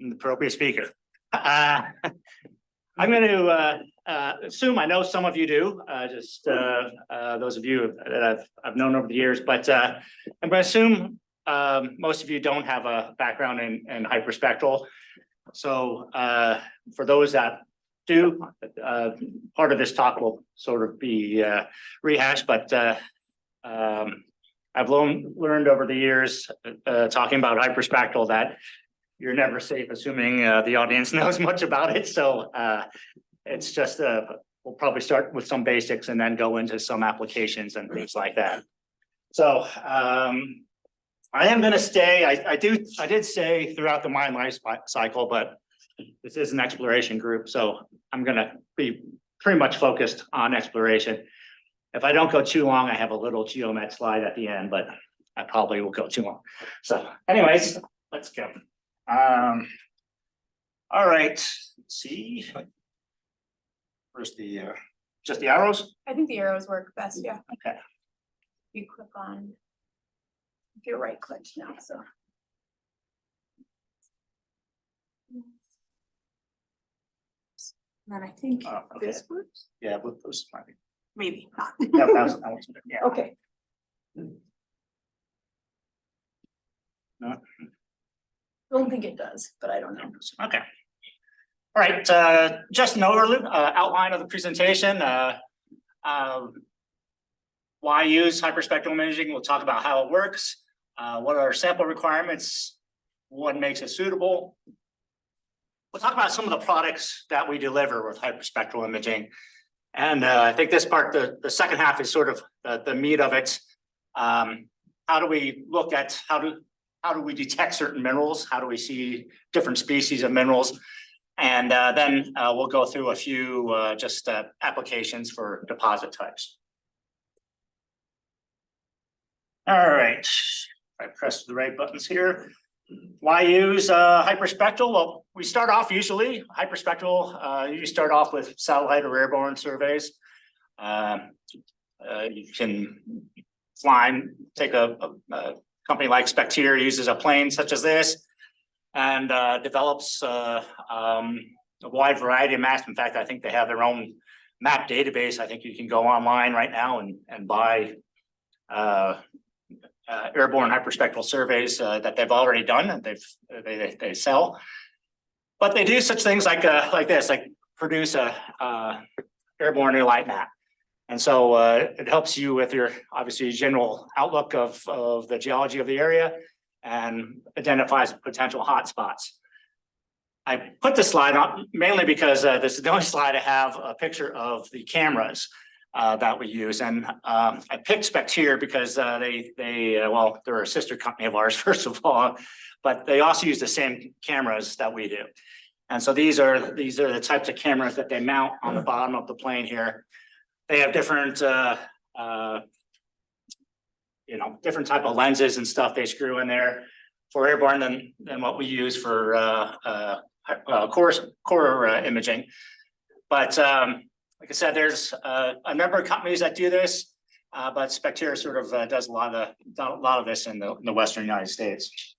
the appropriate speaker. I'm going to assume I know some of you do, those of you that I've known over the years, but I'm going to assume most of you don't have a background in hyperspectral. So for those that do, part of this talk will sort of be rehashed, but I've learned over the years talking about hyperspectral that you're never safe assuming the audience knows much about it. So it's just, we'll probably start with some basics and then go into some applications and things like that. So I am going to stay, I did say throughout the mine life cycle, but this is an exploration group. So I'm going to be pretty much focused on exploration. If I don't go too long, I have a little geomet slide at the end, but I probably will go too long. So anyways, let's go. All right, let's see. Where's the just the arrows? I think the arrows work best, yeah. Okay. You click on, if you're right clicked now, so. And then I think Okay. this works, Yeah, with those maybe not. that was yeah. Okay. No. Don't think it does, but I don't know. Okay. All right, just an overview, outline of the presentation. Why use hyperspectral imaging? We'll talk about how it works. What are sample requirements? What makes it suitable? We'll talk about some of the products that we deliver with hyperspectral imaging. And I think this part, the second half is sort of the meat of it. How do we look at, how do we detect certain minerals? How do we see different species of minerals? And then we'll go through a few applications for deposit types. All right, I press the right buttons here. Why use hyperspectral? Well, we start off usually, hyperspectral, you start off with satellite or airborne surveys. You can take a company like Spectier uses a plane such as this and develops a wide variety of maps. In fact, I think they have their own map database. I think you can go online right now and buy airborne hyperspectral surveys that they've already done and they sell. But they do such things like this, like produce a airborne near light map. And so it helps you with your obviously general outlook of the geology of the area and identifies potential hotspots. I put this slide on mainly because this is the only slide I have a picture of the cameras that we use. And I picked Spectier because well, they're a sister company of ours, first of all, but they also use the same cameras that we do. And so these are the types of cameras that they mount on the bottom of the plane here. They have different, different type of lenses and stuff they screw in there for airborne than what we use for core imaging. But like I said, there's a number of companies that do this, but Spectier sort of does a lot of this in the Western United States.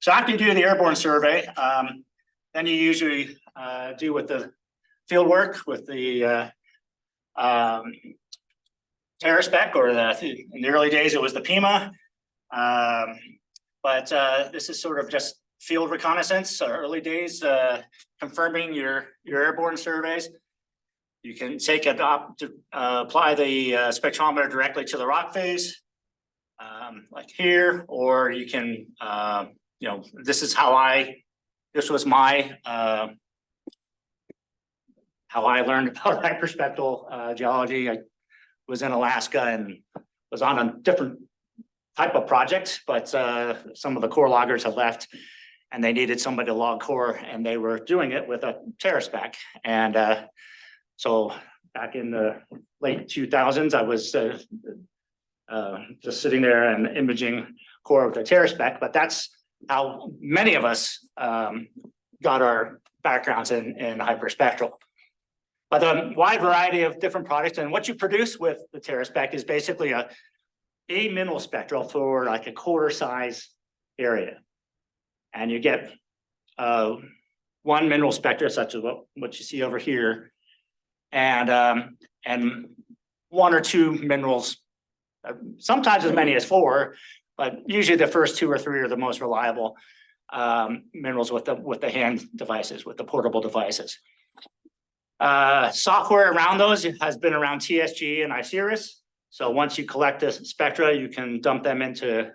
So after you do the airborne survey, then you usually do with the field work with the TerraSpec, or in the early days it was the PIMA, but this is sort of just field reconnaissance, early days, confirming your airborne surveys. You can take it up to apply the spectrometer directly to the rock face, like here, or you can, this was my how I learned about hyperspectral geology. I was in Alaska and was on a different type of project, but some of the core loggers had left and they needed somebody to log core, and they were doing it with a TerraSpec. And so back in the late 2000s, I was just sitting there and imaging core with a TerraSpec, but that's how many of us got our backgrounds in hyperspectral. But a wide variety of different products, and what you produce with the TerraSpec is basically a mineral spectral for like a quarter size area. and you get one mineral spectra, such as what you see over here, and one or two minerals, sometimes as many as 4, but usually the first 2 or 3 are the most reliable minerals with the hand devices, with the portable devices. Software around those has been around TSG and Osiris. So once you collect the spectra, you can dump them into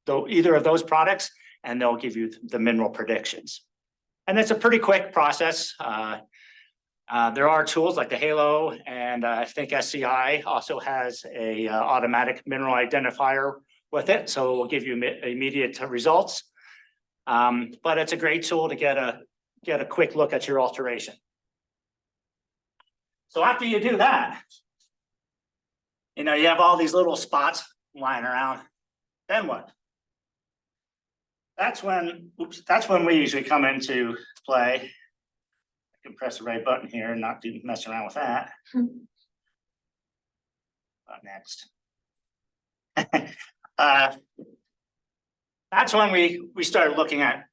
either of those products, and they'll give you the mineral predictions. And it's a pretty quick process. There are tools like the Halo, and I think SCI also has a automatic mineral identifier with it, so it will give you immediate results. But it's a great tool to get a quick look at your alteration. So after you do that, you know, you have all these little spots lying around. Then what? That's when we usually come into play. I can press the right button here and not mess around with that. Next. That's when we started looking at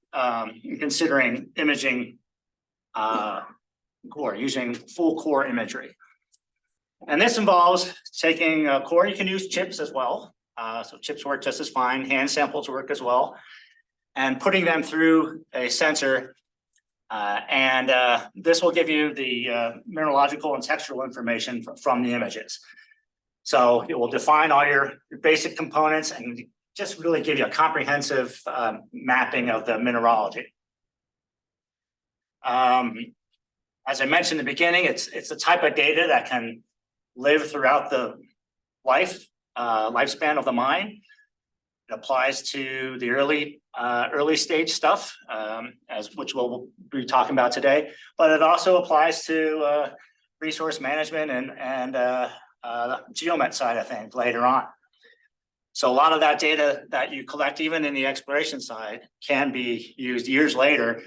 considering imaging core, using full core imagery. And this involves taking a core. You can use chips as well. So chips work just as fine. Hand samples work as well. And putting them through a sensor. This will give you the mineralogical and textural information from the images. So it will define all your basic components and just really give you a comprehensive mapping of the mineralogy. As I mentioned in the beginning, it's the type of data that can live throughout the lifespan of the mine. It applies to the early stage stuff, which we'll be talking about today, but it also applies to resource management and geomet side of things later on. So a lot of that data that you collect, even in the exploration side, can be used years later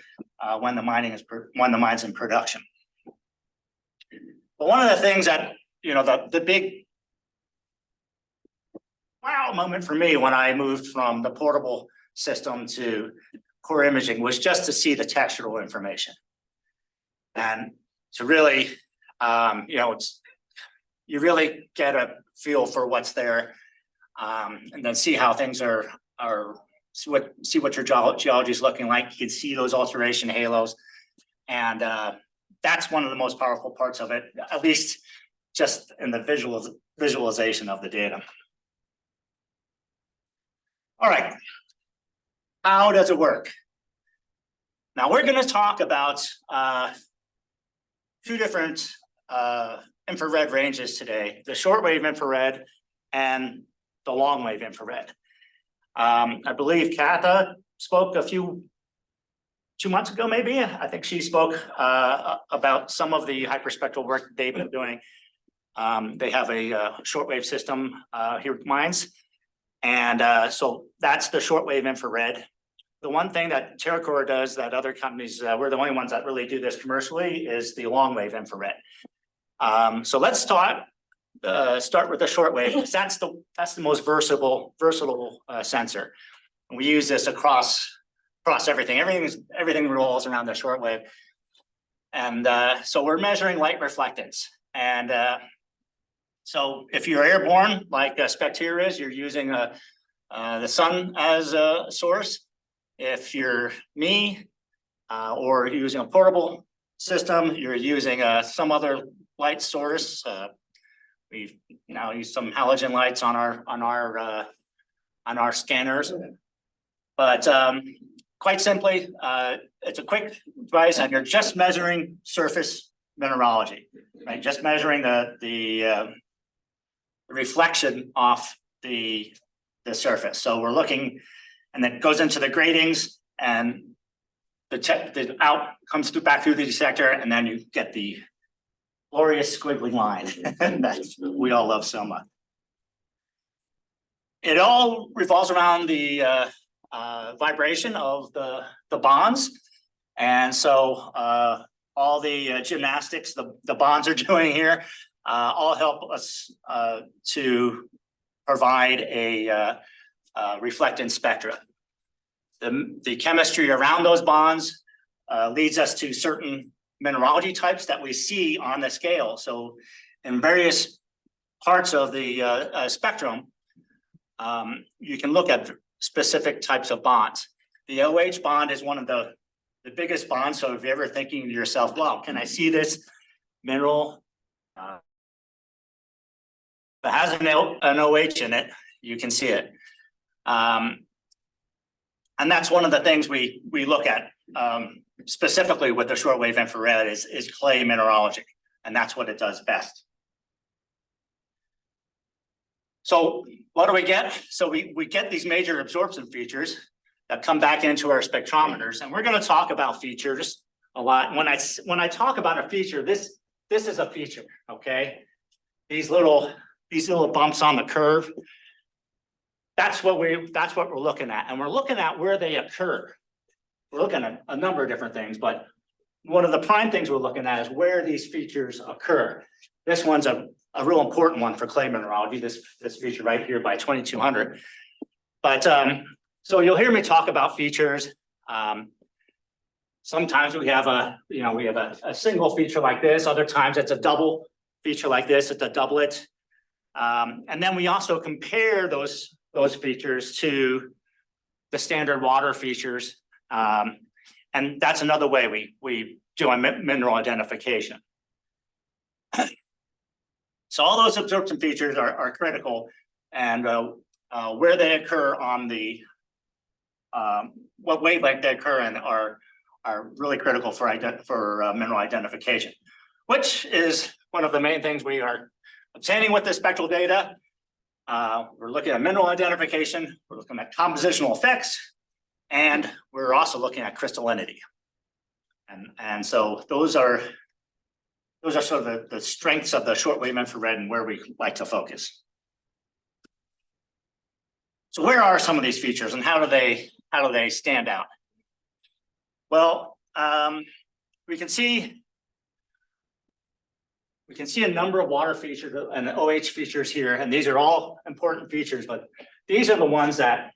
when the mine's in production. But one of the things that, you know, the big wow moment for me when I moved from the portable system to core imaging was just to see the textural information, and to really, you know, you really get a feel for what's there, and then see how things see what your geology is looking like. You can see those alteration halos, and that's one of the most powerful parts of it, at least just in the visualization of the data. All right, how does it work? Now we're going to talk about 2 different infrared ranges today: the shortwave infrared and the long-wave infrared. I believe Katha spoke 2 months ago, maybe. I think she spoke about some of the hyperspectral work they've been doing. They have a shortwave system here at mines. And so that's the shortwave infrared. The one thing that TerraCore does that other companies, we're the only ones that really do this commercially, is the long-wave infrared. So let's start with the shortwave, because that's the most versatile sensor. And we use this across everything. Everything revolves around the shortwave. And so we're measuring light reflectance. And so if you're airborne, like Spectre is, you're using the sun as a source. If you're me, or you're using a portable system, you're using some other light source. We've now used some halogen lights on our scanners. But quite simply, it's a quick device, and you're just measuring surface mineralogy, right? Just measuring the reflection off the surface. So we're looking, and then it goes into the gratings, and the out comes back through the detector, and then you get the glorious squiggly line that we all love so much. It all revolves around the vibration of the bonds, and so all the gymnastics the bonds are doing here all help us to provide a reflectance spectra. the chemistry around those bonds leads us to certain mineralogy types that we see on the scale. So in various parts of the spectrum, you can look at specific types of bonds. The OH bond is one of the biggest bonds. So if you're ever thinking to yourself, well, can I see this mineral that has an OH in it? You can see it. And that's one of the things we look at specifically with the shortwave infrared is clay mineralogy, and that's what it does best. So what do we get? So we get these major absorption features that come back into our spectrometers, and we're going to talk about features a lot. When I talk about a feature, this is a feature, okay? These little bumps on the curve. That's what we're looking at, and we're looking at where they occur. We're looking at a number of different things, but one of the prime things we're looking at is where these features occur. This one's a real important one for clay mineralogy. This feature right here by 2200. But so you'll hear me talk about features. Sometimes we have a single feature like this. Other times it's a double feature like this. It's a doublet, and then we also compare those features to the standard water features. And that's another way we do a mineral identification. So all those absorption features are critical, and where they occur on the what wavelength they occur in are really critical for mineral identification, which is one of the main things we are obtaining with the spectral data. We're looking at mineral identification, we're looking at compositional effects, and we're also looking at crystallinity. And so those are sort of the strengths of the shortwave infrared and where we like to focus. So where are some of these features and how do they stand out? Well, we can see a number of water features and OH features here, and these are all important features, but these are the ones that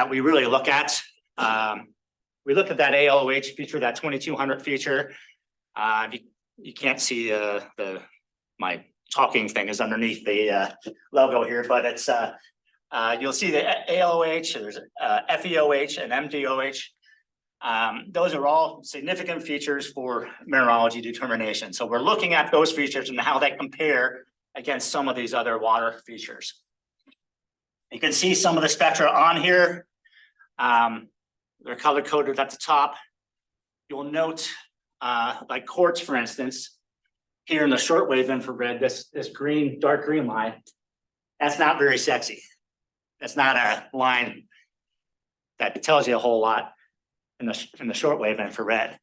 we really look at. We look at that ALOH feature, that 2200 feature. You can't see my talking thing is underneath the logo here, but it's you'll see the ALOH, there's FEOH and MDOH. Those are all significant features for mineralogy determination. So we're looking at those features and how they compare against some of these other water features. You can see some of the spectra on here. They're color coded at the top. You'll note like quartz, for instance, here in the shortwave infrared, this green, dark green line, that's not very sexy. That's not a line that tells you a whole lot in the shortwave infrared.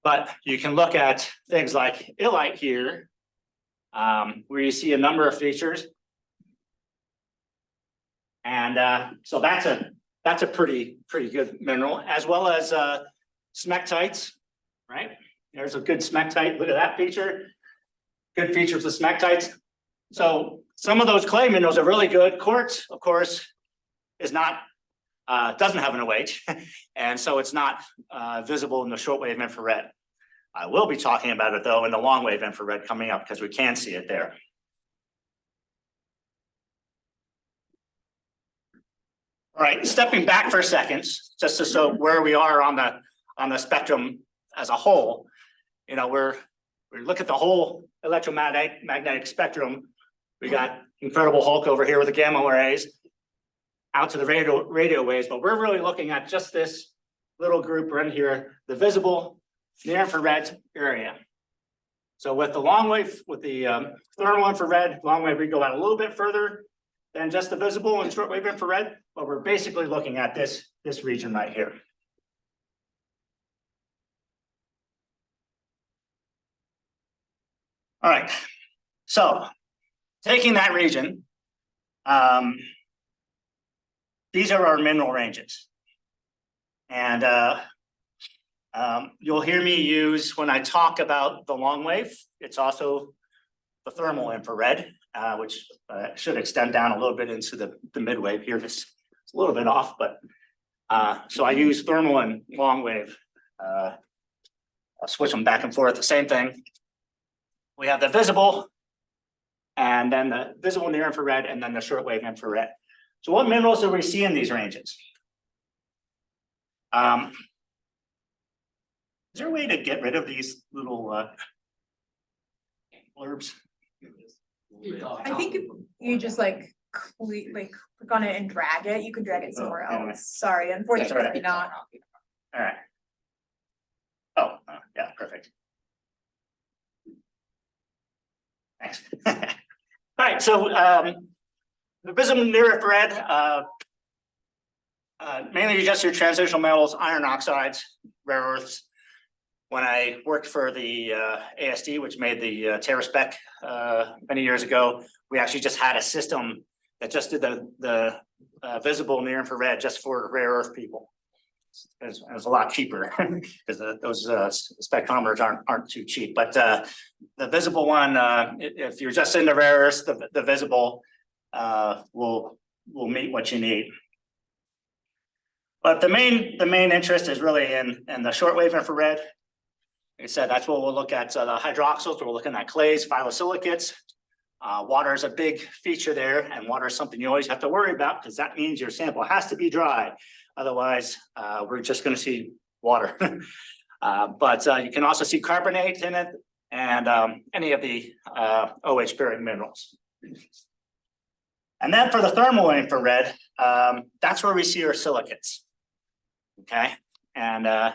But you can look at things like illite here, where you see a number of features. And so that's a pretty good mineral, as well as smectites, right? There's a good smectite. Look at that feature. Good features of smectites. So some of those clay minerals are really good. Quartz, of course, is not doesn't have an OH, and so it's not visible in the shortwave infrared. I will be talking about it though in the longwave infrared coming up because we can see it there. All right, stepping back for a second, just to show where we are on the spectrum as a whole. You know, we look at the whole electromagnetic spectrum. We got incredible Hulk over here with the gamma rays out to the radio waves, but we're really looking at just this little group right here, the visible near infrared area. So with the long wave, with the thermal infrared, long wave, we go out a little bit further than just the visible and shortwave infrared, but we're basically looking at this region right here. All right, so taking that region, these are our mineral ranges. And you'll hear me use, when I talk about the long wave, it's also the thermal infrared, which should extend down a little bit into the mid wave here, just It's a little bit off, but so I use thermal and long wave. I'll switch them back and forth, the same thing. We have the visible, and then the visible near infrared, and then the shortwave infrared. So what minerals do we see in these ranges? Is there a way to get rid of these little blurbs? I think you just like click on it and drag it. You can drag it somewhere anyway. else. Sorry, unfortunately not. All right. Oh, yeah, perfect. Thanks. All right, so the visible near infrared, mainly just your transitional metals, iron oxides, rare earths. When I worked for the ASD, which made the Terraspec many years ago, we actually just had a system that just did the visible near infrared just for rare earth people. It was a lot cheaper because those spectrometers aren't too cheap. But the visible one, if you're just into rare earths, the visible will meet what you need. But the main interest is really in the shortwave infrared. Like I said, that's what we'll look at. The hydroxyls, we're looking at clays, phyllosilicates. Water is a big feature there, and water is something you always have to worry about because that means your sample has to be dry. Otherwise, we're just going to see water. But you can also see carbonate in it and any of the OH bearing minerals. And then for the thermal infrared, that's where we see our silicates. Okay, and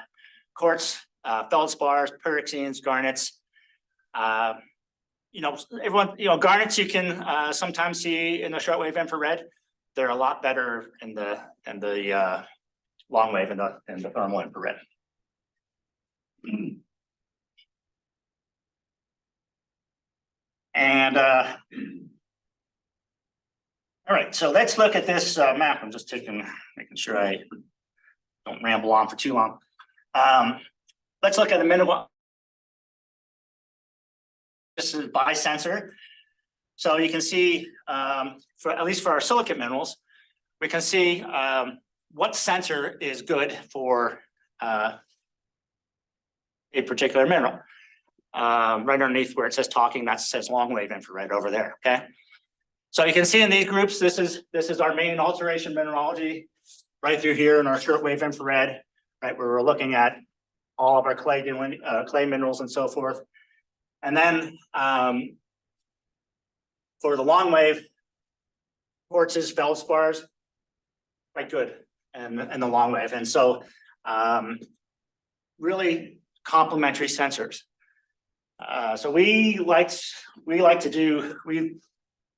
quartz, feldspars, pyroxenes, garnets. Everyone, garnets you can sometimes see in the shortwave infrared. They're a lot better in the long wave and the thermal infrared. And all right, so let's look at this map. I'm just making sure I don't ramble on for too long. Let's look at the minimal. This is by sensor. So you can see, at least for our silicate minerals, we can see what sensor is good for a particular mineral. Right underneath where it says talking, that says long wave infrared over there. Okay. So you can see in these groups, this is our main alteration mineralogy right through here in our shortwave infrared, right, where we're looking at all of our clay minerals and so forth. And then for the long wave, quartzes, feldspars, quite good, and the long wave. And so really complementary sensors. So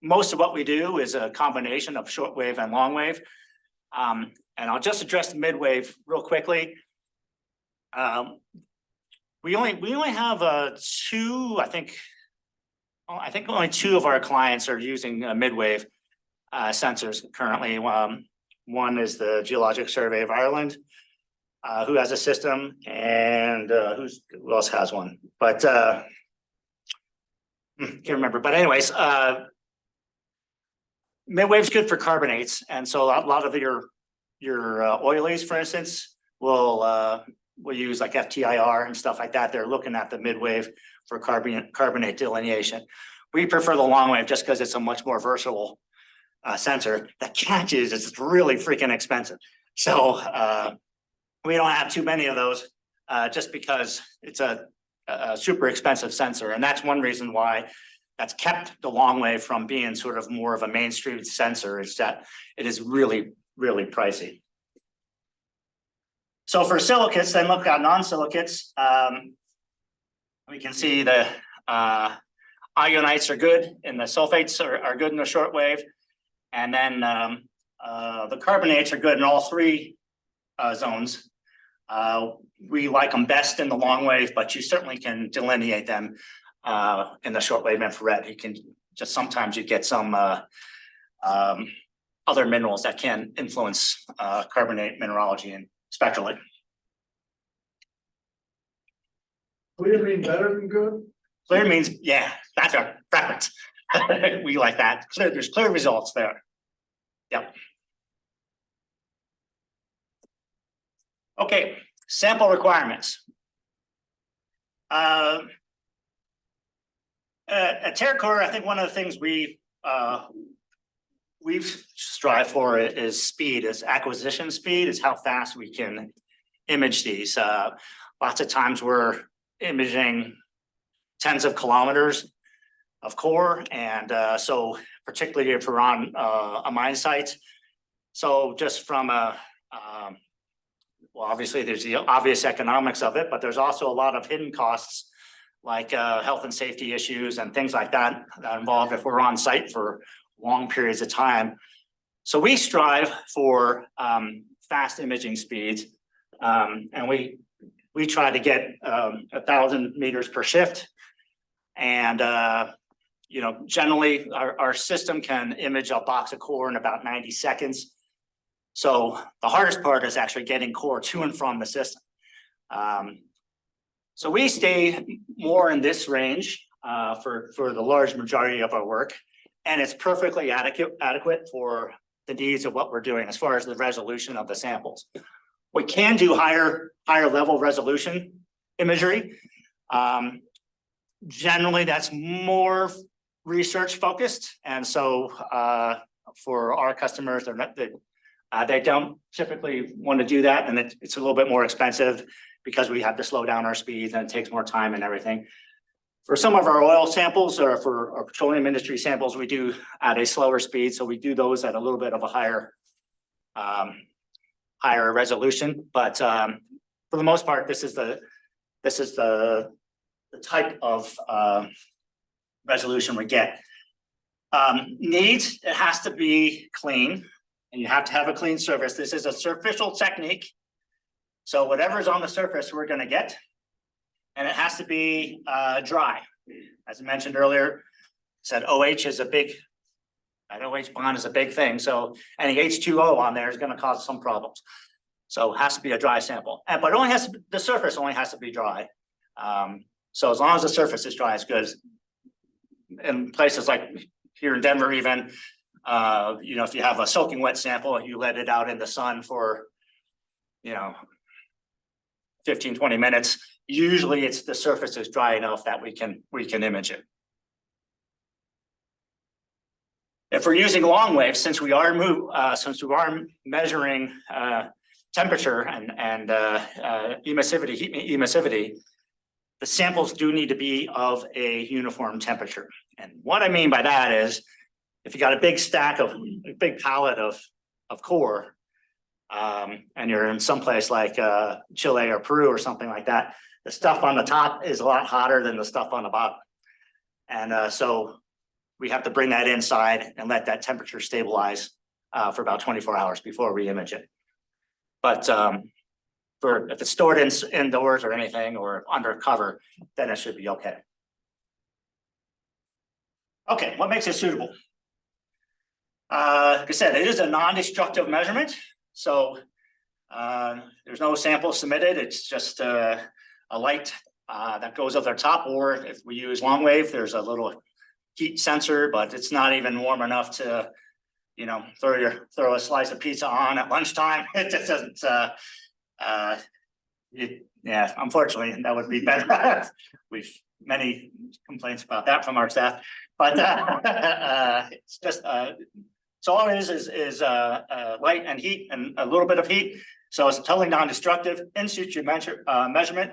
most of what we do is a combination of shortwave and long wave. And I'll just address the midwave real quickly. We only have two, I think only two of our clients are using midwave sensors currently. One is the Geologic Survey of Ireland, who has a system, and who else has one? But can't remember. But anyways, midwave's good for carbonates, and so a lot of your oilies, for instance, will use like FTIR and stuff like that. They're looking at the midwave for carbonate delineation. We prefer the long wave just because it's a much more versatile sensor. The catch is it's really freaking expensive. So we don't have too many of those just because it's a super expensive sensor. And that's one reason why that's kept the long wave from being sort of more of a mainstream sensor, is that it is really, really pricey. So for silicates, then look at non-silicates. We can see the ionites are good and the sulfates are good in the shortwave. And then the carbonates are good in all three zones. We like them best in the long wave, but you certainly can delineate them in the shortwave infrared. You can just sometimes you get some other minerals that can influence carbonate mineralogy and spectrally. Clear mean better than good? Clear means, yeah, that's our preference. We like that. There's clear results there. Yep. Okay, sample requirements. At TerraCore, I think one of the things we've strived for is speed, is acquisition speed, is how fast we can image these. Lots of times we're imaging tens of kilometers of core, and so particularly if we're on a mine site. So just from well, obviously there's the obvious economics of it, but there's also a lot of hidden costs like health and safety issues and things like that involved if we're on site for long periods of time. So we strive for fast imaging speeds, and we try to get 1,000 meters per shift. And you know, generally our system can image a box of core in about 90 seconds. So the hardest part is actually getting core to and from the system. So we stay more in this range for the large majority of our work, and it's perfectly adequate for the needs of what we're doing as far as the resolution of the samples. We can do higher level resolution imagery. Generally, that's more research focused, and so for our customers, they don't typically want to do that, and it's a little bit more expensive because we have to slow down our speeds and it takes more time and everything. For some of our oil samples or for our petroleum industry samples, we do at a slower speed, so we do those at a little bit of a higher resolution. But for the most part, this is the type of resolution we get. Needs, it has to be clean, and you have to have a clean surface. This is a superficial technique, so whatever's on the surface we're going to get, and it has to be dry. As I mentioned earlier, said OH is a big, an OH bond is a big thing, so any H2O on there is going to cause some problems. So it has to be a dry sample, but it only has to, the surface only has to be dry. So as long as the surface is dry, it's good. In places like here in Denver, even, you know, if you have a soaking wet sample, you let it out in the sun for, you know, 15, 20 minutes. Usually it's the surface is dry enough that we can image it. If we're using long waves, since we are measuring temperature and emissivity, heat emissivity, the samples do need to be of a uniform temperature. And what I mean by that is, if you got a big stack of a big pallet of core, and you're in some place like Chile or Peru or something like that, the stuff on the top is a lot hotter than the stuff on the bottom. And so we have to bring that inside and let that temperature stabilize for about 24 hours before we image it. But if it's stored indoors or anything or under cover, then it should be okay. Okay, what makes it suitable? Like I said, it is a non-destructive measurement. So there's no sample submitted. It's just a light that goes over the top, or if we use long wave, there's a little heat sensor, but it's not even warm enough to, you know, throw a slice of pizza on at lunchtime. It just doesn't. Yeah, unfortunately, that would be better. We've many complaints about that from our staff, but it's just so all it is light and heat and a little bit of heat. So it's totally non-destructive, in situ measurement.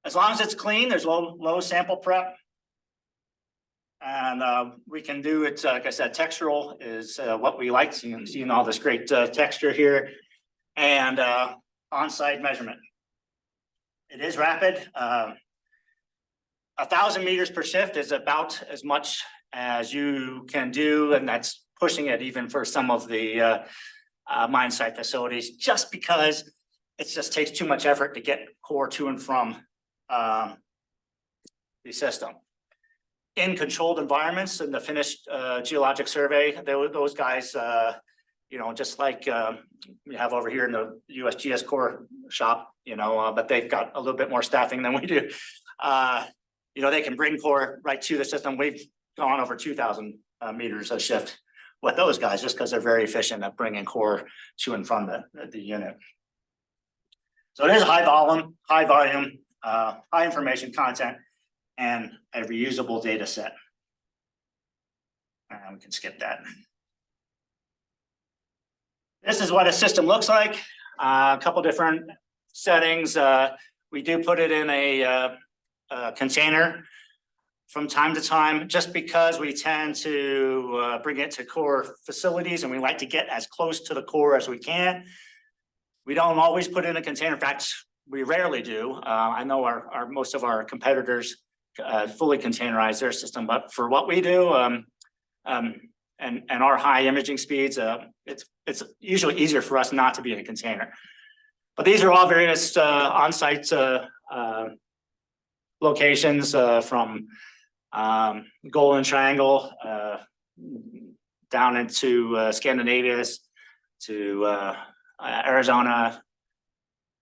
As long as it's clean, there's low sample prep. And we can do it, like I said, textural is what we like. So you can see all this great texture here, and on-site measurement. It is rapid. 1,000 meters per shift is about as much as you can do, and that's pushing it even for some of the mine site facilities, just because it just takes too much effort to get core to and from the system. In controlled environments, in the finished geologic survey, those guys, you know, just like we have over here in the USGS core shop, you know, but they've got a little bit more staffing than we do. You know, they can bring core right to the system. We've gone over 2,000 meters a shift with those guys, just because they're very efficient at bringing core to and from the unit. So it is high volume, high information content, and a reusable data set. We can skip that. This is what a system looks like. A couple different settings. We do put it in a container from time to time, just because we tend to bring it to core facilities, and we like to get as close to the core as we can. We don't always put it in a container. In fact, we rarely do. I know our most of our competitors fully containerize their system, but for what we do, and our high imaging speeds, it's usually easier for us not to be in a container. But these are all various on-site locations from Golden Triangle down into Scandinavia to Arizona.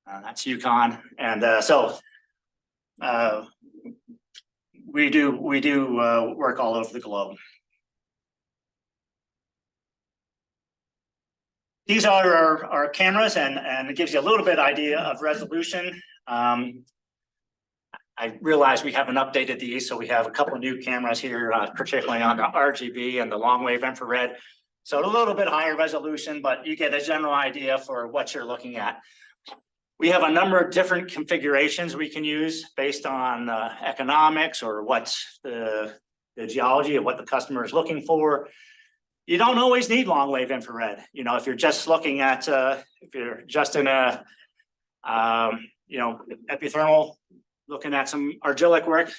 That's Yukon, and so we do work all over the globe. These are our cameras, and it gives you a little bit idea of resolution. I realize we haven't updated these, so we have a couple of new cameras here, particularly on the RGB and the long wave infrared. So a little bit higher resolution, but you get a general idea for what you're looking at. We have a number of different configurations we can use based on economics or what's the geology of what the customer is looking for. You don't always need long wave infrared. You know, if you're just looking at, if you're just in a, epithermal, looking at some argillic work,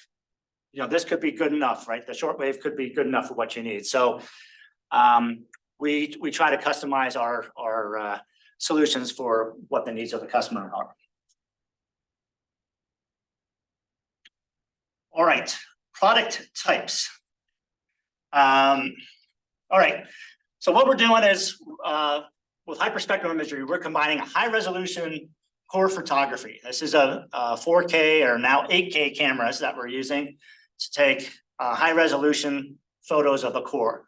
this could be good enough, right? The short wave could be good enough for what you need. So we try to customize our solutions for what the needs of the customer are. All right, product types. All right, so what we're doing is with hyperspectral imagery, we're combining a high resolution core photography. This is a 4K or now 8K cameras that we're using to take high resolution photos of the core.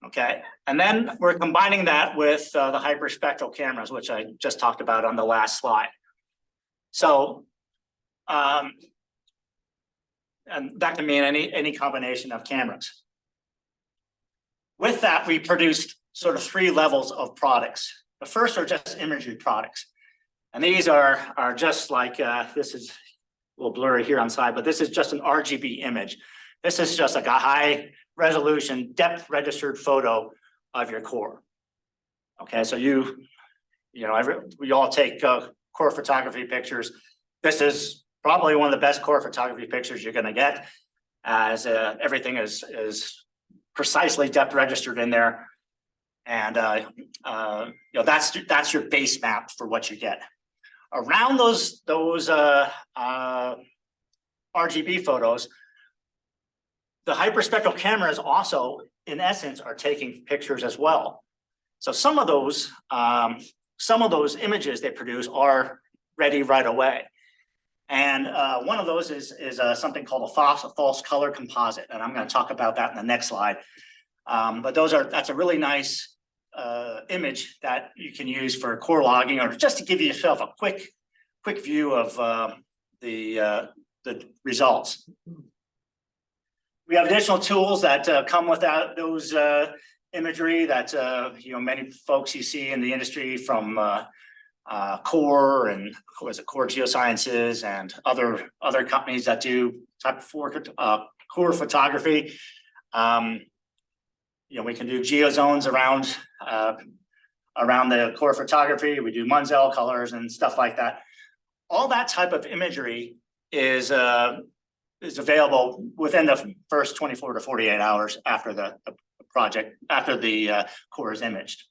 Okay, and then we're combining that with the hyperspectral cameras, which I just talked about on the last slide. So, and that can mean any combination of cameras. With that, we produced sort of 3 levels of products. The first are just imagery products. And these are just like, this is a little blurry here on side, but this is just an RGB image. This is just like a high resolution depth registered photo of your core. Okay, so we all take core photography pictures. This is probably one of the best core photography pictures you're gonna get, as everything is precisely depth registered in there. And that's your base map for what you get. Around those RGB photos, the hyperspectral cameras also, in essence, are taking pictures as well. So some of those images they produce are ready right away. And one of those is something called a false color composite, and I'm going to talk about that in the next slide. But that's a really nice image that you can use for core logging, or just to give yourself a quick view of the results. We have additional tools that come with those imagery that many folks you see in the industry, from Core and Core Geosciences and other companies that do type 4 core photography. We can do geozones around the core photography. We do Munsell colors and stuff like that. All that type of imagery is available within the first 24 to 48 hours after the project, after the core is imaged.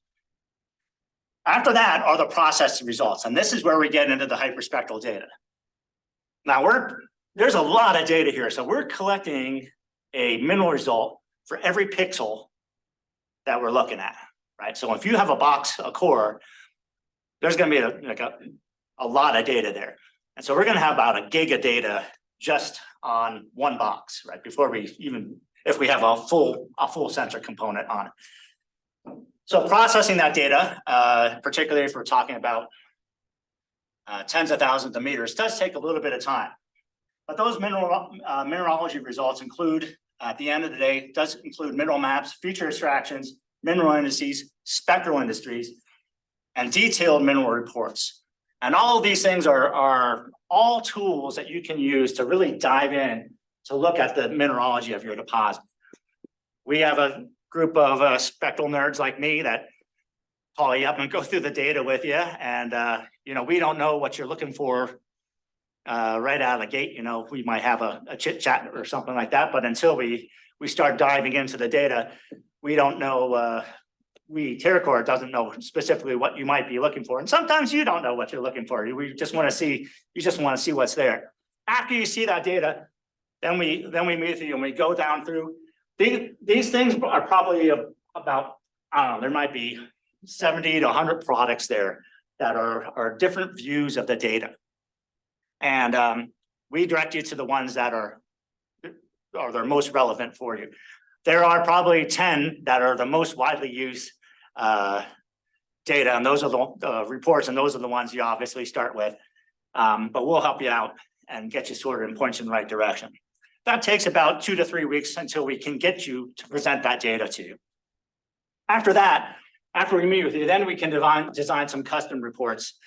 After that are the processed results, and this is where we get into the hyperspectral data. Now there's a lot of data here, so we're collecting a mineral result for every pixel that we're looking at, right? So if you have a core, there's going to be a lot of data there, and so we're going to have about a gig of data just on one box, right? Before if we have a full sensor component on it. So processing that data, particularly if we're talking about tens of thousands of meters. It does take a little bit of time. But those mineralogy results include, at the end of the day, does include mineral maps, feature extractions, mineral indices, spectral indices, and detailed mineral reports. And all of these things are all tools that you can use to really dive in to look at the mineralogy of your deposit. We have a group of spectral nerds like me that call you up and go through the data with you. And, we don't know what you're looking for right out of the gate. We might have a chit chat or something like that, but until we start diving into the data, we don't know, TerraCore doesn't know specifically what you might be looking for. And sometimes you don't know what you're looking for. You just want to see what's there. After you see that data, then we meet with you and we go down through. These things are probably about, I don't know, there might be 70 to 100 products there that are different views of the data. And we direct you to the ones that are the most relevant for you. There are probably 10 that are the most widely used data, and those are the reports, and those are the ones you obviously start with. But we'll help you out and get you sorted and point you in the right direction. That takes about 2 to 3 weeks until we can get you to present that data to you. After that, after we meet with you, then we can design some custom reports.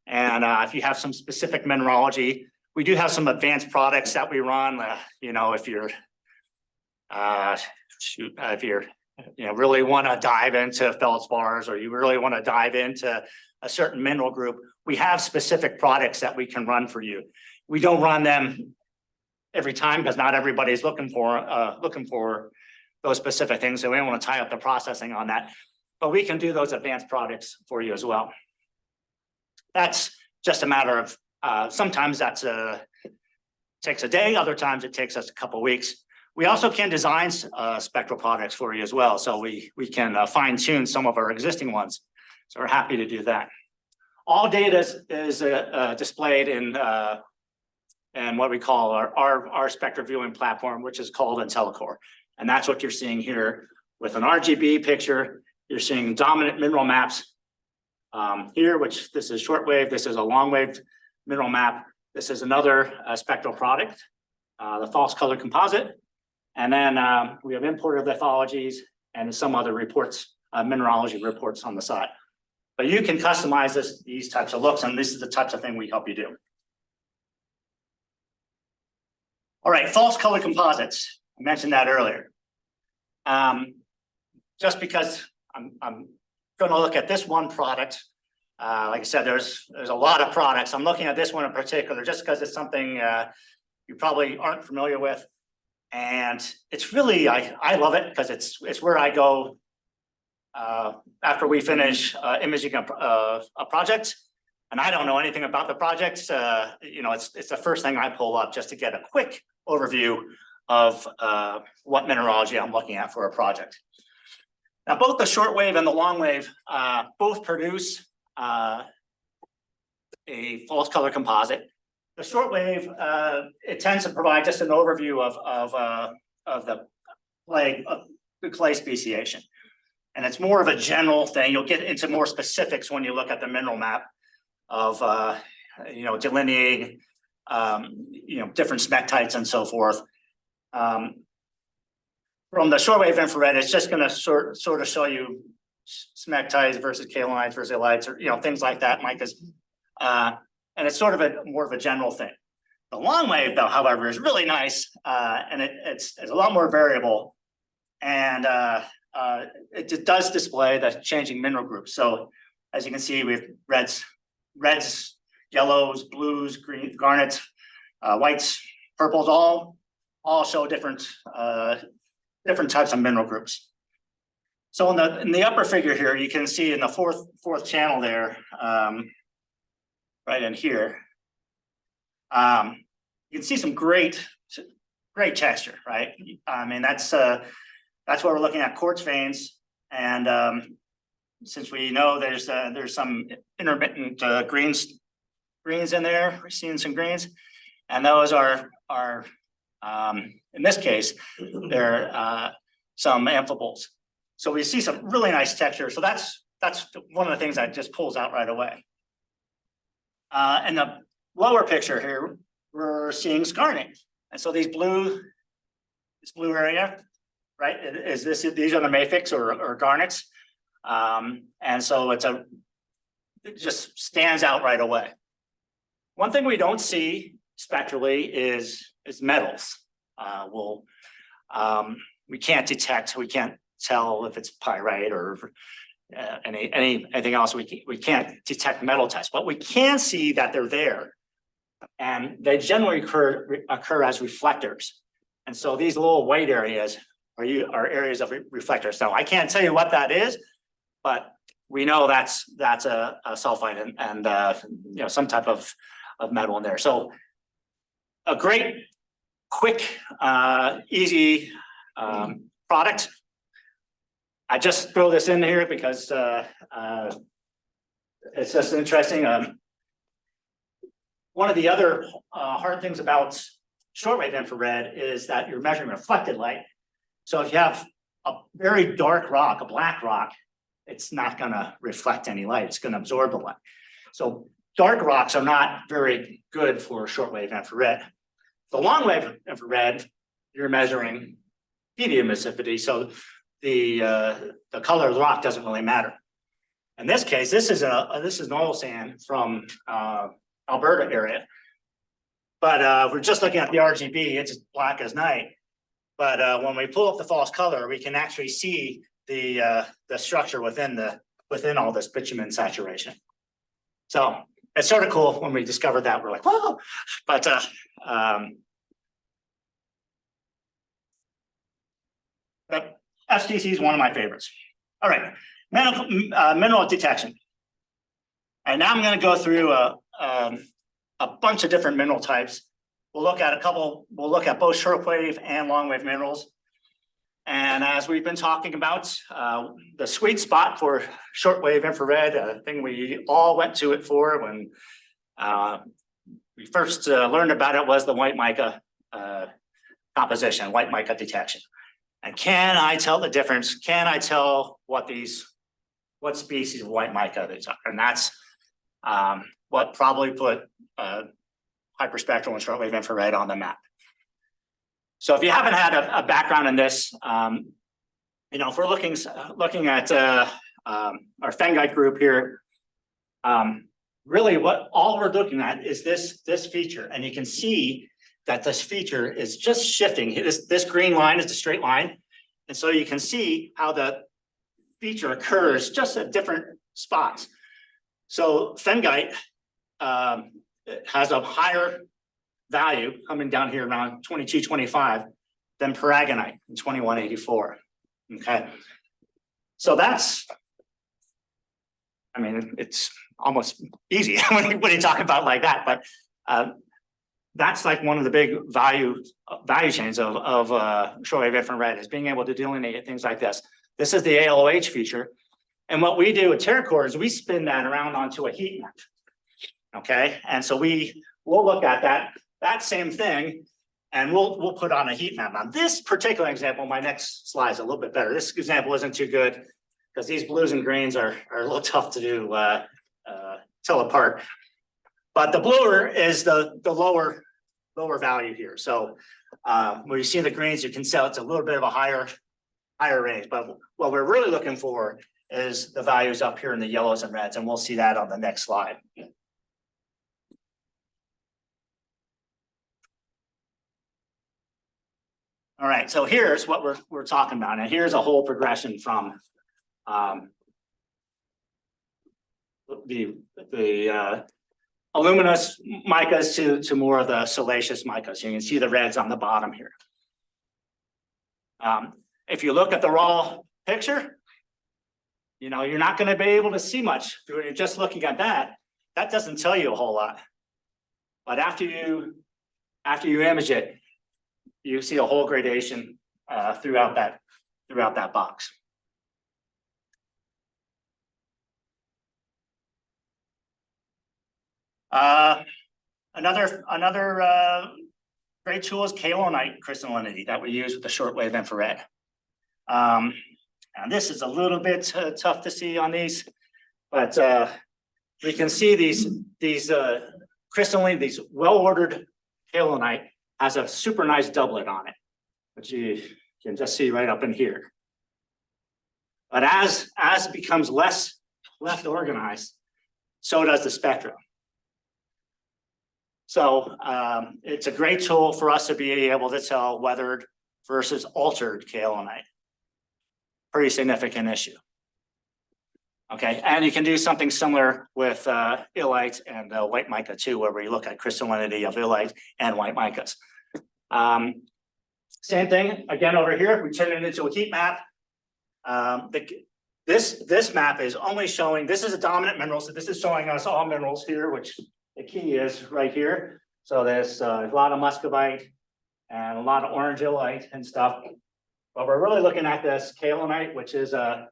And if you have some specific mineralogy, we do have some advanced products that we run. If you're really want to dive into feldspars, or you really want to dive into a certain mineral group, we have specific products that we can run for you. We don't run them every time because not everybody's looking for those specific things. So we don't want to tie up the processing on that, but we can do those advanced products for you as well. That's just a matter of, sometimes that's takes a day, other times it takes us a couple of weeks. We also can design spectral products for you as well. So we can fine tune some of our existing ones. So we're happy to do that. All data is displayed in what we call our spectral viewing platform, which is called IntelliCore. And that's what you're seeing here with an RGB picture. You're seeing dominant mineral maps here, which this is shortwave. This is a long-wave mineral map. This is another spectral product, the false color composite. And then we have imported lithologies and some other reports, mineralogy reports on the side. But you can customize these types of looks, and this is the types of thing we help you do. All right, false color composites. I mentioned that earlier. Just because I'm going to look at this one product, like I said, there's a lot of products. I'm looking at this one in particular just because it's something you probably aren't familiar with. And it's really, I love it because it's where I go after we finish imaging a project, and I don't know anything about the project. It's the first thing I pull up just to get a quick overview of what mineralogy I'm looking at for a project. Now, both the shortwave and the longwave both produce a false color composite. The shortwave, it tends to provide just an overview of the clay speciation. And it's more of a general thing. You'll get into more specifics when you look at the mineral map of, delineating, different smectites and so forth. From the shortwave infrared, it's just going to sort of show you smectites versus kaolinites versus lights, or, things like that, micas. And it's sort of more of a general thing. The long wave, though, however, is really nice, and it's a lot more variable, and it does display the changing mineral groups. So as you can see, we have reds, yellows, blues, greens, garnets, whites, purples, all show different types of mineral groups. So in the upper figure here, you can see in the fourth channel there. Right in here, you can see some great texture, right? I mean, that's what we're looking at, quartz veins, and since we know there's some intermittent greens in there, we're seeing some greens, and those are in this case they're some amphiboles. So we see some really nice texture. So that's one of the things that just pulls out right away. In the lower picture here, we're seeing scarring. And so this blue area, right, these are the mafics or garnets. And so it just stands out right away. One thing we don't see spectrally is metals. We can't detect, we can't tell if it's pyrite or anything else. We can't detect metal types, but we can see that they're there, and they generally occur as reflectors. And so these little white areas are areas of reflectors. So I can't tell you what that is, but we know that's a sulfide and some type of metal in there. So a great, quick, easy product. I just throw this in here because it's just interesting. One of the other hard things about shortwave infrared is that you're measuring reflected light. So if you have a very dark rock, a black rock, it's not going to reflect any light. It's going to absorb the light. So dark rocks are not very good for shortwave infrared. The long-wave infrared, you're measuring heat emissivity, so the color of the rock doesn't really matter. In this case, this is an oil sand from Alberta area, but we're just looking at the RGB. It's black as night. But when we pull up the false color, we can actually see the structure within all this bitumen saturation. So it's sort of cool when we discovered that. We're like, whoa! But FTC is one of my favorites. All right, mineral detection. And now I'm going to go through a bunch of different mineral types. We'll look at both shortwave and longwave minerals. And as we've been talking about, the sweet spot for shortwave infrared, a thing we all went to it for when we first learned about it, was the white mica composition, white mica detection. And can I tell the difference? Can I tell what species of white mica these are? And that's what probably put hyperspectral and shortwave infrared on the map. So if you haven't had a background in this, if we're looking at our fengite group here, really all we're looking at is this feature, and you can see that this feature is just shifting. This green line is the straight line, and so you can see how the feature occurs just at different spots. So fengite has a higher value coming down here around 2225 than paragonite in 2184. Okay, so it's almost easy when you talk about like that, but that's like one of the big value chains of shortwave infrared, is being able to delineate things like this. This is the ALOH feature, and what we do with TerraCore is we spin that around onto a heat map. Okay, and so we'll look at that same thing, and we'll put on a heat map. Now, this particular example, my next slide is a little bit better. This example isn't too good because these blues and greens are a little tough to do tell apart. But the bluer is the lower value here. So when you see the greens, you can tell it's a little bit of a higher range. But what we're really looking for is the values up here in the yellows and reds, and we'll see that on the next slide. All right, so here's what we're talking about, and here's a whole progression from the aluminous micas to more of the siliceous micas. You can see the reds on the bottom here. If you look at the raw picture, you're not going to be able to see much. If you're just looking at that doesn't tell you a whole lot. But after you image it, you see a whole gradation throughout that box. Another great tool is kaolinite crystallinity that we use with the shortwave infrared. And this is a little bit tough to see on these, but we can see these crystalline, these well-ordered kaolinite has a super nice doublet on it, which you can just see right up in here. But as it becomes less organized, so does the spectrum. So it's a great tool for us to be able to tell weathered versus altered kaolinite. Pretty significant issue. Okay, and you can do something similar with illite and white mica too, where we look at crystallinity of illite and white micas. Same thing again over here. We turn it into a heat map. This map is only showing. This is a dominant mineral, so this is showing us all minerals here, which the key is right here. So there's a lot of muscovite and a lot of orange illite and stuff. But we're really looking at this kaolinite, which is a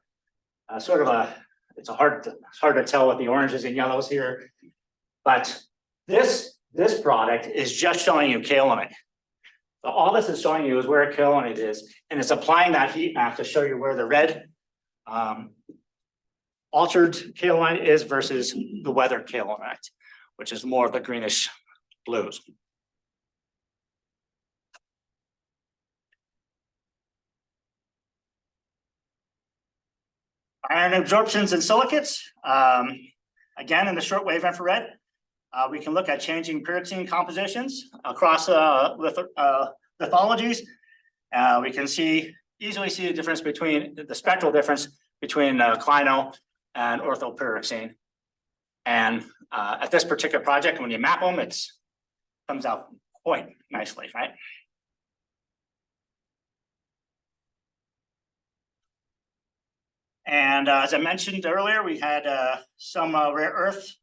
sort of a. It's hard to tell with the oranges and yellows here, but this product is just showing you kaolinite. So all this is showing you is where kaolinite is, and it's applying that heat map to show you where the red altered kaolinite is versus the weathered kaolinite, which is more of the greenish blues. Iron absorptions and silicates. Again, in the shortwave infrared, we can look at changing pyroxene compositions across lithologies. We can easily see the difference between the spectral difference between clino and orthopyroxene. And at this particular project, when you map them, it comes out quite nicely, right? And as I mentioned earlier, we had some rare earth.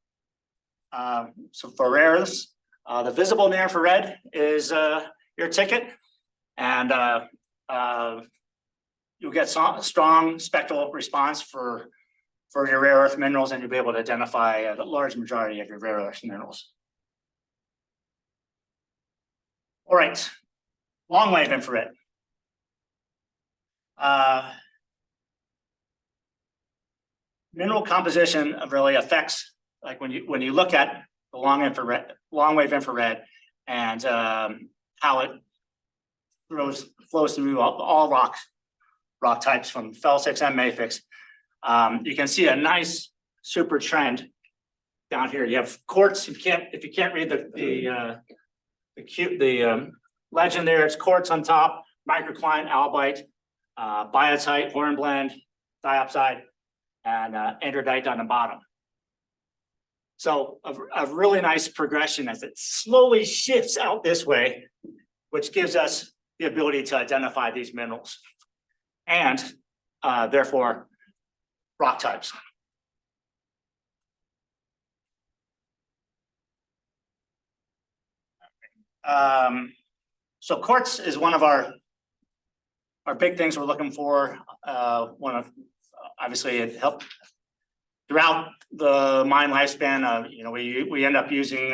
So for rare earths, the visible near infrared is your ticket, and you'll get strong spectral response for your rare earth minerals, and you'll be able to identify a large majority of your rare earth minerals. All right, long wave infrared. Mineral composition really affects, like when you look at the long wave infrared, and how it flows through all rock types from felsics and mafics. You can see a nice super trend down here. You have quartz. If you can't read the legend there, it's quartz on top, microcline, albite, biotite, hornblende, diopside, and andradite on the bottom. So a really nice progression as it slowly shifts out this way, which gives us the ability to identify these minerals and therefore rock types. So quartz is one of our big things we're looking for. Obviously it helped throughout the mine lifespan. We end up using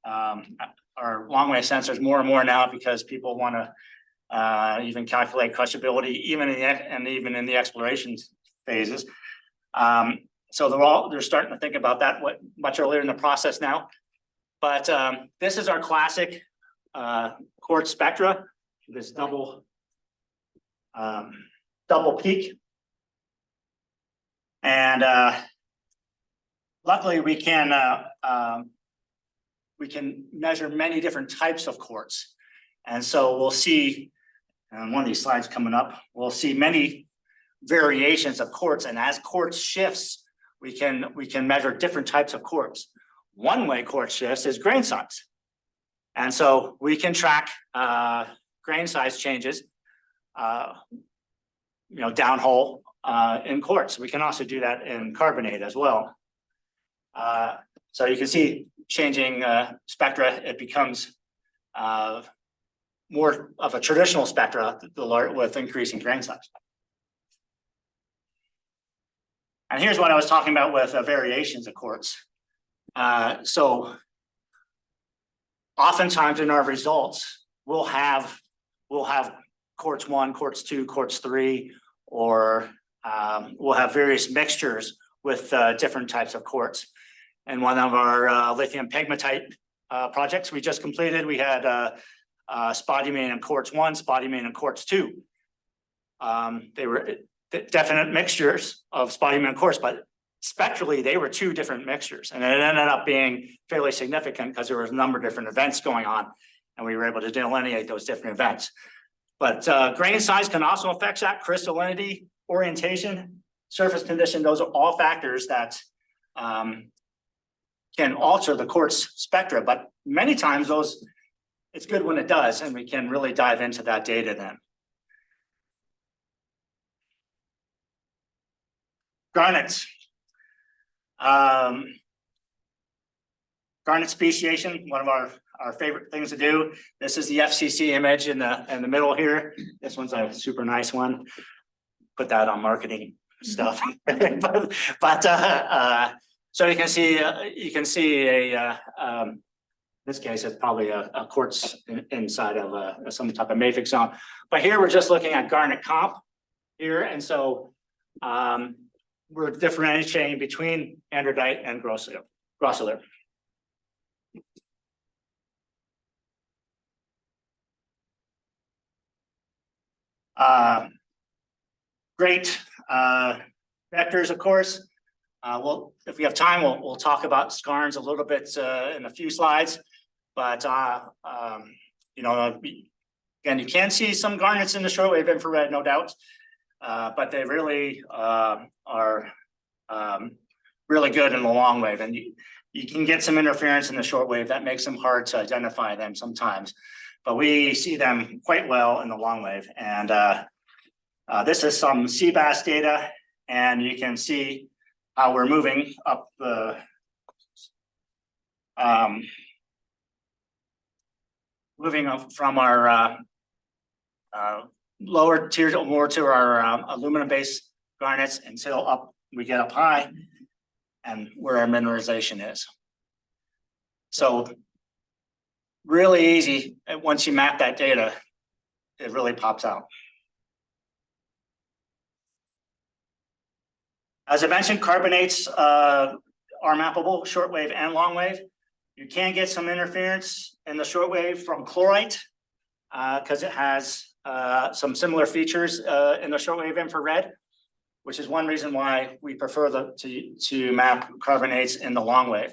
our long wave sensors more and more now because people want to even calculate crushability, even in the exploration phases. So they're starting to think about that much earlier in the process now. But this is our classic quartz spectra, this double peak. And luckily we can measure many different types of quartz. And so we'll see, on one of these slides coming up, we'll see many variations of quartz. And as quartz shifts, we can measure different types of quartz. One way quartz shifts is grain size. And so we can track grain size changes, downhole in quartz. We can also do that in carbonate as well. So you can see changing spectra, it becomes more of a traditional spectra with increasing grain size. And here's what I was talking about with variations of quartz. So oftentimes in our results, we'll have quartz 1, quartz 2, quartz 3, or we'll have various mixtures with different types of quartz. in one of our lithium pegmatite projects we just completed. We had spodumene and quartz 1, spodumene and quartz 2. They were definite mixtures of spodumene and quartz, but spectrally they were 2 different mixtures, and it ended up being fairly significant because there was a number of different events going on, and we were able to delineate those different events. But grain size can also affect that, crystallinity, orientation, surface condition. Those are all factors that can alter the quartz spectra, but many times it's good when it does, and we can really dive into that data then. Garnets. Garnet speciation, one of our favorite things to do. This is the FCC image in the middle here. This one's a super nice one. Put that on marketing stuff. So you can see a this case it's probably a quartz inside of some type of mafic zone. But here we're just looking at garnet comp here, and so we're differentiating between andradite and grossular. Great vectors, of course. Well, if we have time, we'll talk about skarns a little bit in a few slides. But you know, again, you can see some garnets in the shortwave infrared, no doubt, but they really are really good in the long wave, and you can get some interference in the shortwave that makes them hard to identify them sometimes. But we see them quite well in the long wave, and this is some CBAS data, and you can see how we're moving up the moving up from our lower tier more to our aluminum-based garnets until we get up high, and where our mineralization is. So really easy, and once you map that data, it really pops out. As I mentioned, carbonates are mappable, shortwave and long wave. You can get some interference in the shortwave from chlorite because it has some similar features in the shortwave infrared, which is one reason why we prefer to map carbonates in the long wave.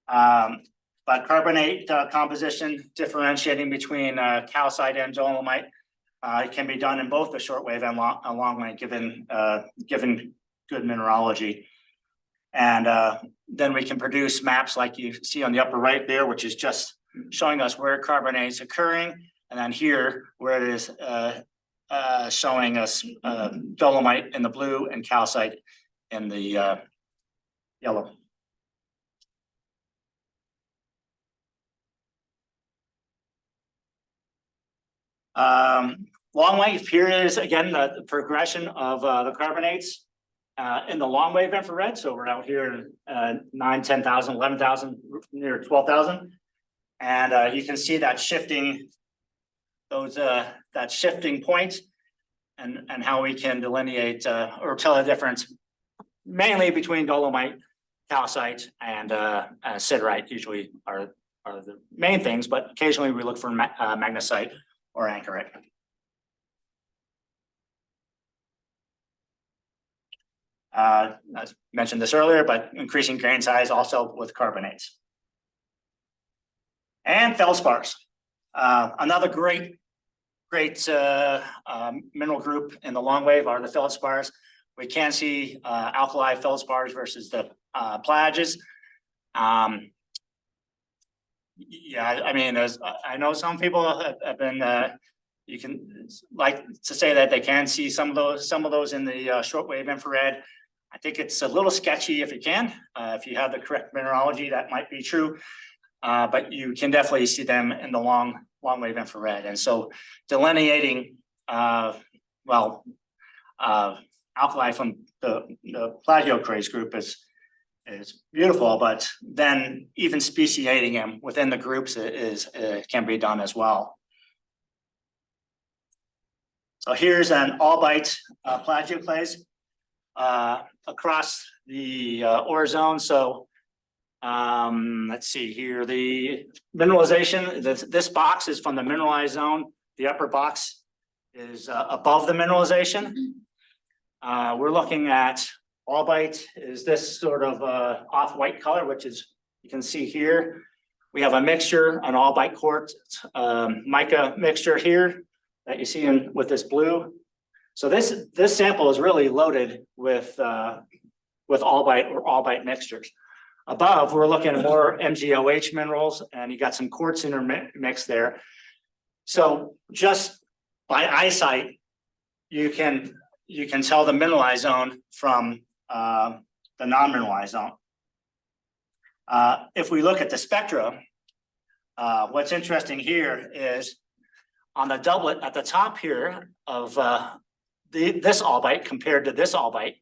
But carbonate composition, differentiating between calcite and dolomite, can be done in both the shortwave and long wave, given good mineralogy. And then we can produce maps like you see on the upper right there, which is just showing us where carbonate is occurring, and then here where it is showing us dolomite in the blue and calcite in the yellow. Long wave, here is again the progression of the carbonates in the long wave infrared. So we're out here 9, 10,000, 11,000, near 12,000, and you can see that shifting that shifting point, and how we can delineate or tell the difference mainly between dolomite, calcite, and siderite. Usually are the main things, but occasionally we look for magnesite or anchorite. I mentioned this earlier, but increasing grain size also with carbonates. And feldspars, another great mineral group in the long wave are the feldspars. We can see alkali feldspars versus the plages. Yeah, I mean, I know some people have been. You can like to say that they can see some of those in the shortwave infrared. I think it's a little sketchy if you can. If you have the correct mineralogy, that might be true. But you can definitely see them in the long wave infrared. And so delineating, alkali from the plagiocrase group is beautiful, but then even speciating them within the groups can be done as well. So here's an albite plagioclase across the ore zone. So Let's see here, the mineralization, this box is from the mineralized zone. The upper box is above the mineralization. We're looking at albite is this sort of off-white color, which is, you can see here. We have a mixture, an albite quartz mica mixture here that you see in with this blue. So this sample is really loaded with albite or albite mixtures. Above, we're looking at more MgOH minerals, and you got some quartz intermixed there. So just by eyesight, you can tell the mineralized zone from the non-mineralized zone. If we look at the spectra, what's interesting here is on the doublet at the top here of this albite compared to this albite,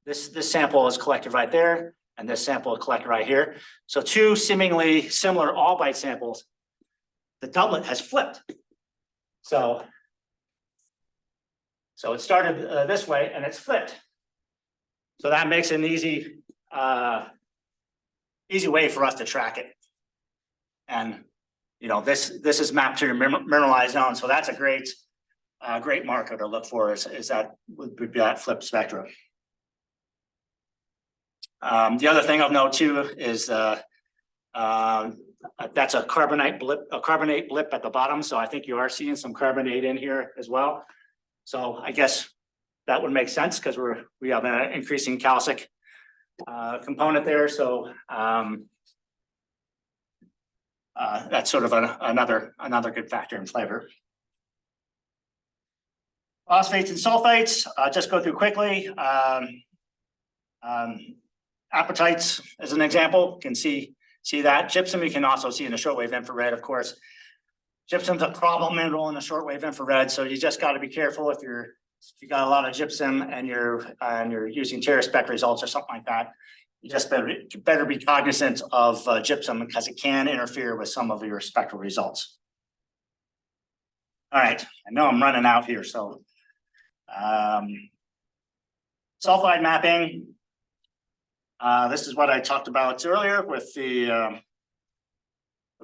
this sample is collected right there, and this sample is collected right here. So two seemingly similar albite samples, the doublet has flipped. So it started this way and it's flipped. So that makes an easy way for us to track it. And you know, this is mapped to your mineralized zone, so that's a great marker to look for. Is that would be that flipped spectrum. The other thing of note too is that's a carbonate blip at the bottom. So I think you are seeing some carbonate in here as well. So I guess that would make sense because we have an increasing calcic component there. So that's sort of another good factor in flavor. Phosphates and sulfites, just go through quickly. Apatites as an example, you can see that. Gypsum you can also see in the shortwave infrared, of course. Gypsum's a problem mineral in the shortwave infrared, so you just got to be careful if you got a lot of gypsum and you're using teraspec results or something like that. You just better be cognizant of gypsum because it can interfere with some of your spectral results. All right, I know I'm running out here, so sulfide mapping. This is what I talked about earlier with the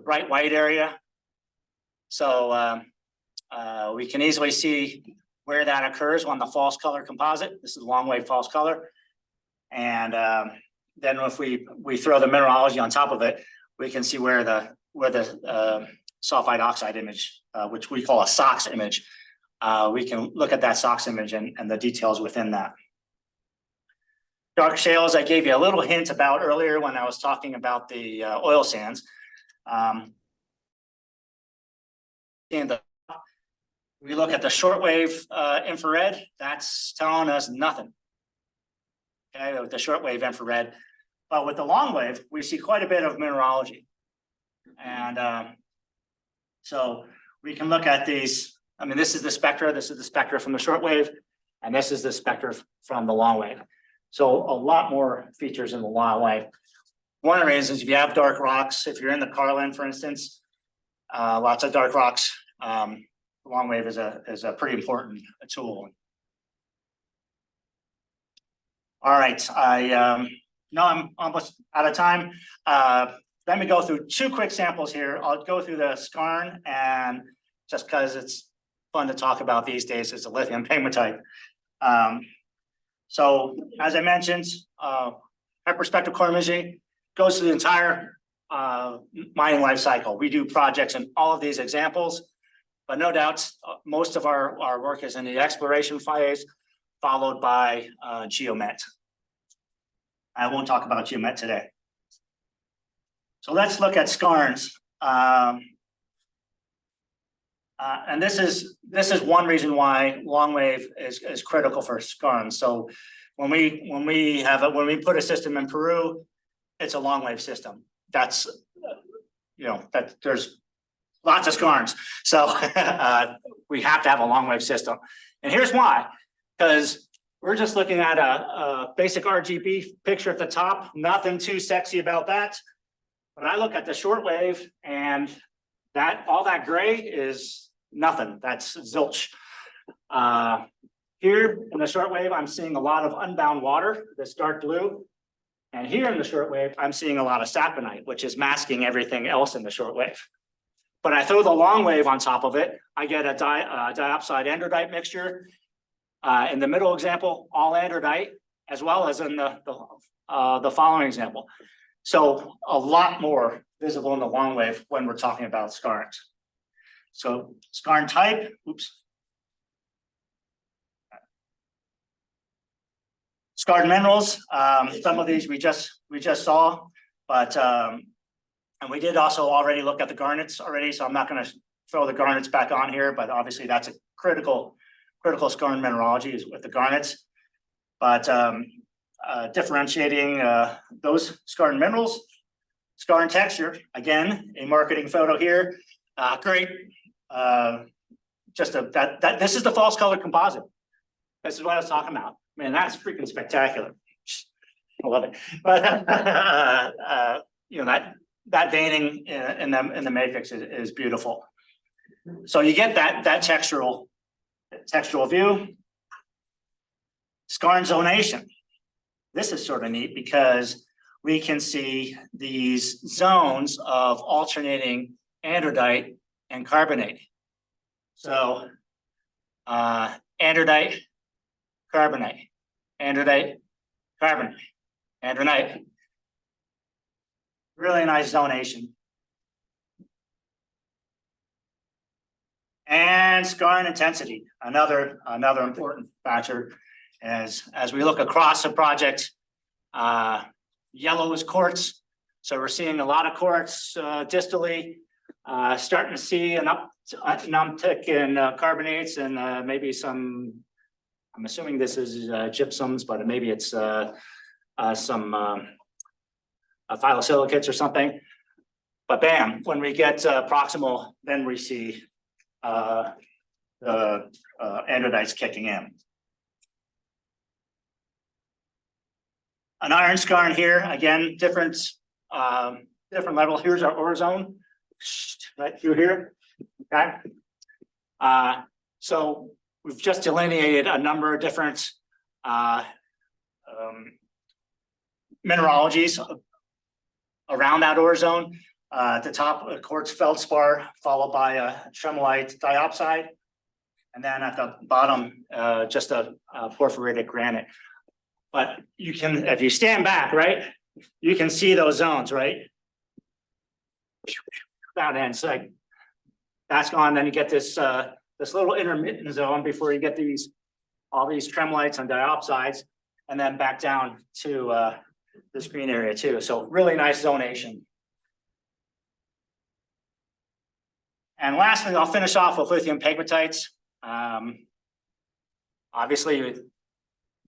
bright white area. So we can easily see where that occurs on the false color composite. This is long wave false color. And then if we throw the mineralogy on top of it, we can see where the sulfide oxide image, which we call a SOX image, we can look at that SOX image and the details within that. Dark shales, I gave you a little hint about earlier when I was talking about the oil sands. We look at the shortwave infrared, that's telling us nothing. Okay, with the shortwave infrared. But with the long wave, we see quite a bit of mineralogy. And so we can look at these. I mean, this is the spectra from the shortwave, and this is the spectra from the long wave. So a lot more features in the long wave. One of the reasons, if you have dark rocks, if you're in the Carlin, for instance, lots of dark rocks, long wave is a pretty important tool. All right, I know I'm almost out of time. Let me go through two quick samples here. I'll go through the skarn, and just because it's fun to talk about these days, it's a lithium pegmatite. So as I mentioned, hyperspectral core imaging goes through the entire mining life cycle. We do projects in all of these examples, but no doubt most of our work is in the exploration phase, followed by geomet. I won't talk about geomet today. So let's look at skarns. And this is one reason why long wave is critical for skarns. So when we put a system in Peru, it's a long wave system. That's that there's lots of skarns. So we have to have a long wave system. And here's why, because we're just looking at a basic RGB picture at the top, nothing too sexy about that. But I look at the short wave and all that gray is nothing. That's zilch. Here in the short wave, I'm seeing a lot of unbound water, this dark blue. And here in the shortwave, I'm seeing a lot of saponite, which is masking everything else in the shortwave. But I throw the long wave on top of it, I get a diopside andradite mixture. In the middle example, all andradite, as well as in the following example. So a lot more visible in the long wave when we're talking about skarns. So skarn type, oops. Skarn minerals, some of these we just saw, but and we did also already look at the garnets already, so I'm not going to throw the garnets back on here, but obviously that's a critical skarn mineralogy is with the garnets. But differentiating those skarn minerals, skarn texture, again, a marketing photo here, great. Just this is the false color composite. This is what I was talking about. Man, that's freaking spectacular. I love it. But you know, that veining in the matrix is beautiful. So you get that textural view. Skarn zonation. This is sort of neat because we can see these zones of alternating andradite and carbonate. So andradite, carbonate, andradite, carbonate, andradite. Really nice zonation. And skarn intensity, another important factor as we look across the project. Yellow is quartz, so we're seeing a lot of quartz distally, starting to see an uptick in carbonates and maybe some, I'm assuming this is gypsums, but maybe it's some phyllosilicates or something. But bam, when we get proximal, then we see the androdites kicking in. An iron skarn here, again, different level. Here's our ore zone, right through here. Okay. So we've just delineated a number of different mineralogies around that ore zone. At the top, a quartz feldspar, followed by a tremolite diopside, and then at the bottom, just a porphyritic granite. But you can, if you stand back, right, you can see those zones, right? That ends, like that's gone. Then you get this this little intermittent zone before you get all these tremolites and diopsides, and then back down to this green area too. So really nice zonation. And lastly, I'll finish off with lithium pegmatites. Obviously,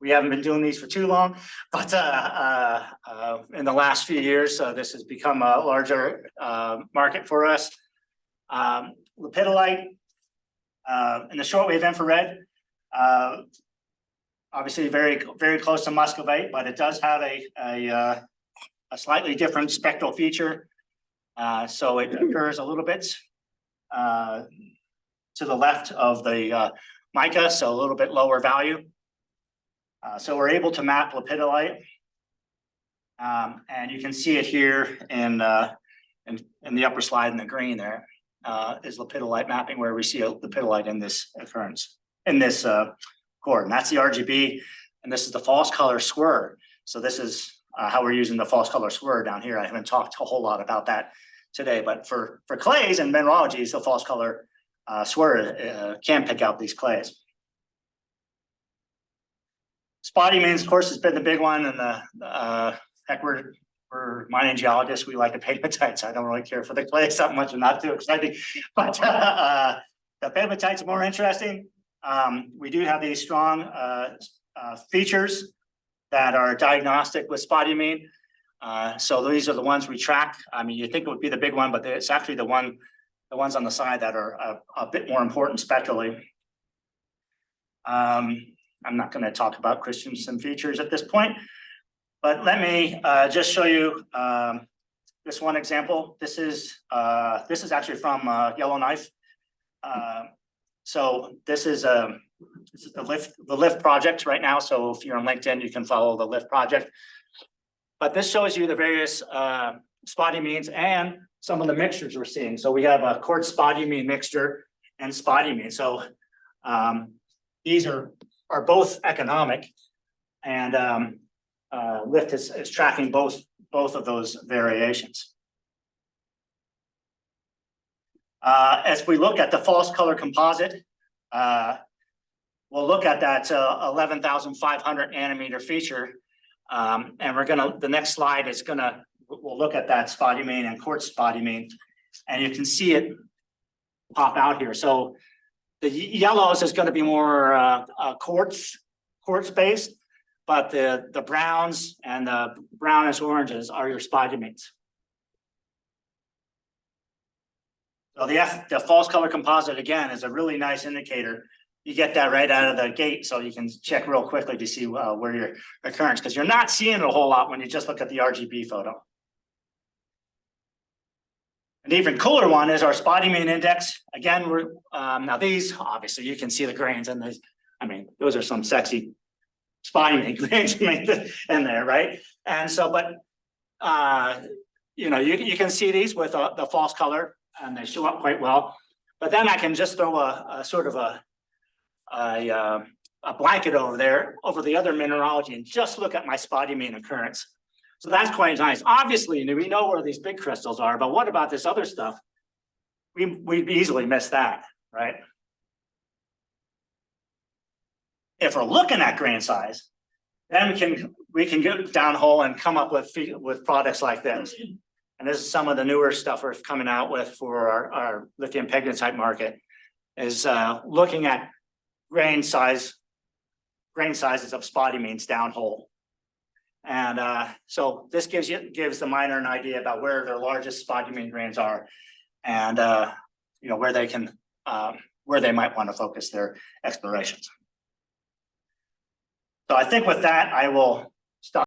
we haven't been doing these for too long, but in the last few years, this has become a larger market for us. Lepidolite in the shortwave infrared, obviously very close to muscovite, but it does have a slightly different spectral feature. So it occurs a little bit to the left of the mica, so a little bit lower value. So we're able to map lepidolite, and you can see it here in the upper slide in the green. There is lepidolite mapping, where we see a lepidolite in this occurrence in this core, and that's the RGB, and this is the false color swirl. So this is how we're using the false color swirl down here. I haven't talked a whole lot about that today, but for clays and mineralogies, the false color swirl can pick out these clays. Spodumene, of course, has been the big one, and heck, we're mining geologists. We like the pegmatites. I don't really care for the clays that much. I'm not too exciting, but the pegmatites are more interesting. We do have these strong features that are diagnostic with spodumene. So these are the ones we track. I mean, you think it would be the big one, but it's actually the ones on the side that are a bit more important spectrally. I'm not going to talk about Christensen features at this point, but let me just show you this one example. This is actually from Yellowknife. So this is the LIFT project right now. So if you're on LinkedIn, you can follow the LIFT project. But this shows you the various spodumene and some of the mixtures we're seeing. So we have a quartz spodumene mixture and spodumene. So these are both economic, and Lift is tracking both of those variations. As we look at the false color composite, we'll look at that 11,500 nanometer feature, and the next slide is we'll look at that spodumene and quartz spodumene, and you can see it pop out here. So the yellows is going to be more quartz based, but the browns and the brownish oranges are your spodumenes. So the false color composite again is a really nice indicator. You get that right out of the gate, so you can check real quickly to see where your occurrence, because you're not seeing it a whole lot when you just look at the RGB photo. An even cooler one is our spodumene index. Again, we're now these obviously you can see the grains, and those are some sexy spodumene grains in there, right? And so, but you can see these with the false color, and they show up quite well. But then I can just throw a sort of a blanket over the other mineralogy and just look at my spodumene occurrence. So that's quite nice. Obviously, we know where these big crystals are, but what about this other stuff? We'd easily miss that, right? If we're looking at grain size, then we can go downhole and come up with products like this. And this is some of the newer stuff we're coming out with for our lithium pegmatite market, is looking at grain sizes of spodumene downhole. And so this gives the miner an idea about where their largest spodumene grains are, and where they might want to focus their explorations. So I think with that, I will